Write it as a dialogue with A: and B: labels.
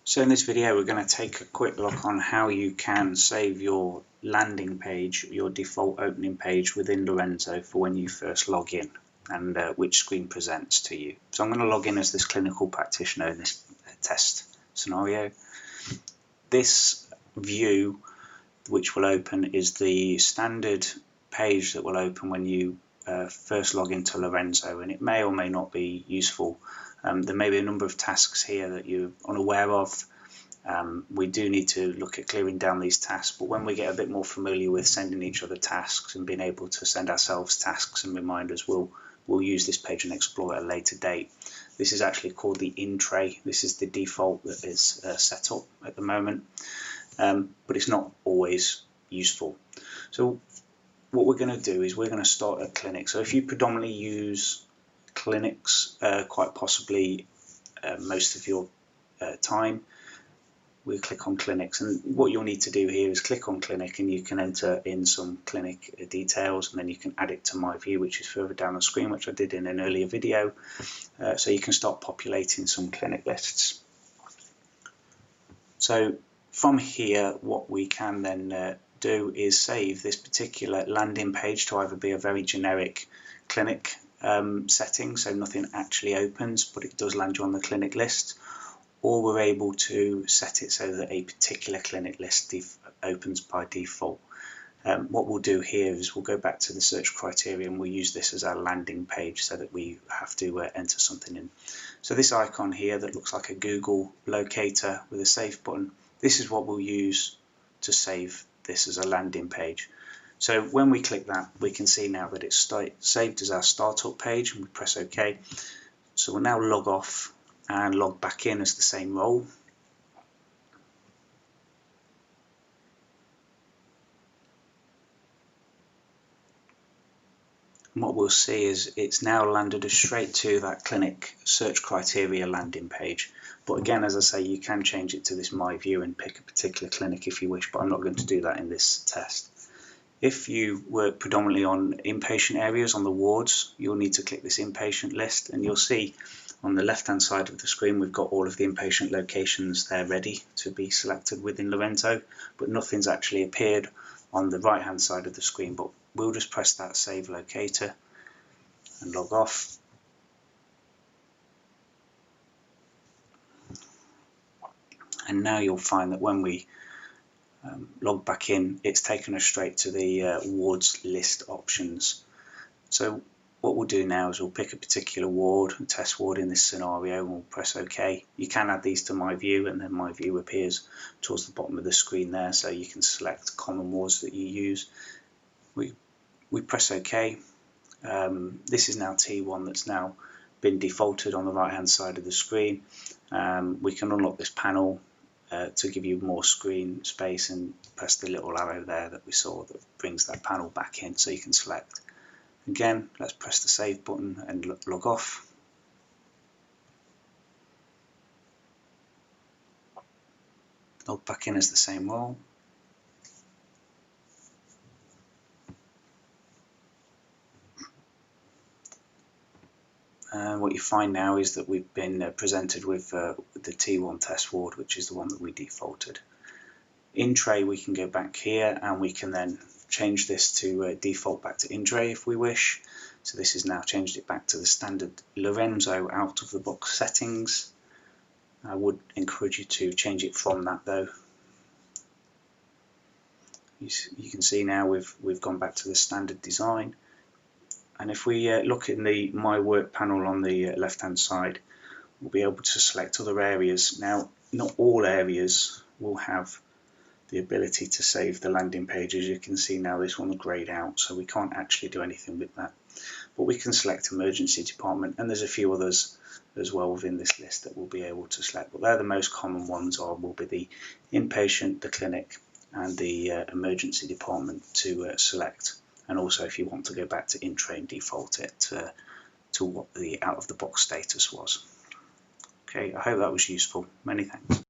A: So in this video we're going to take a quick look on how you can save your landing page, your default opening page within Lorenzo for when you first log in, and which screen presents to you. So I'm going to log in as this clinical practitioner in this test scenario. This view which will open is the standard page that will open when you first log into Lorenzo, and it may or may not be useful. There may be a number of tasks here that you're unaware of. We do need to look at clearing down these tasks, but when we get a bit more familiar with sending each other tasks and being able to send ourselves tasks and reminders, we'll use this page and explore at a later date. This is actually called the in tray. This is the default that is set up at the moment, but it's not always useful. So what we're going to do is we're going to start at clinic. So if you predominantly use clinics, quite possibly most of your time, we'll click on clinics, and what you'll need to do here is click on clinic, and you can enter in some clinic details, and then you can add it to my view, which is further down the screen, which I did in an earlier video. So you can start populating some clinic lists. So from here, what we can then do is save this particular landing page to either be a very generic clinic setting, so nothing actually opens, but it does land you on the clinic list, or we're able to set it so that a particular clinic list opens by default. What we'll do here is we'll go back to the search criteria, and we'll use this as our landing page so that we have to enter something in. So this icon here that looks like a Google locator with a save button, this is what we'll use to save this as a landing page. So when we click that, we can see now that it's saved as our startup page, and we press OK. So we'll now log off and log back in as the same role. And what we'll see is it's now landed us straight to that clinic search criteria landing page. But again, as I say, you can change it to this My View and pick a particular clinic if you wish, but I'm not going to do that in this test. If you work predominantly on inpatient areas, on the wards, you'll need to click this inpatient list, and you'll see on the left hand side of the screen we've got all of the inpatient locations there ready to be selected within Lorenzo, but nothing's actually appeared on the right hand side of the screen. But we'll just press that save locator and log off. And now you'll find that when we log back in, it's taken us straight to the wards list options. So what we'll do now is we'll pick a particular ward, a test ward in this scenario, and we'll press OK. You can add these to My View, and then My View appears towards the bottom of the screen there, so you can select common wards that you use. We press OK. This is now T1 that's now been defaulted on the right hand side of the screen. We can unlock this panel to give you more screen space, and press the little arrow there that we saw that brings that panel back in, so you can select. Again, let's press the save button and log off. Log back in as the same role. What you find now is that we've been presented with the T1 test ward, which is the one that we defaulted. In tray, we can go back here, and we can then change this to default back to in tray if we wish. So this has now changed it back to the standard Lorenzo out of the box settings. I would encourage you to change it from that though. You can see now we've gone back to the standard design. And if we look in the My Work panel on the left hand side, we'll be able to select other areas. Now, not all areas will have the ability to save the landing page. As you can see now, this one's grayed out, so we can't actually do anything with that. But we can select emergency department, and there's a few others as well within this list that we'll be able to select. But they're the most common ones, will be the inpatient, the clinic, and the emergency department to select. And also, if you want to go back to in tray and default it to what the out of the box status was. Okay, I hope that was useful. Many thanks.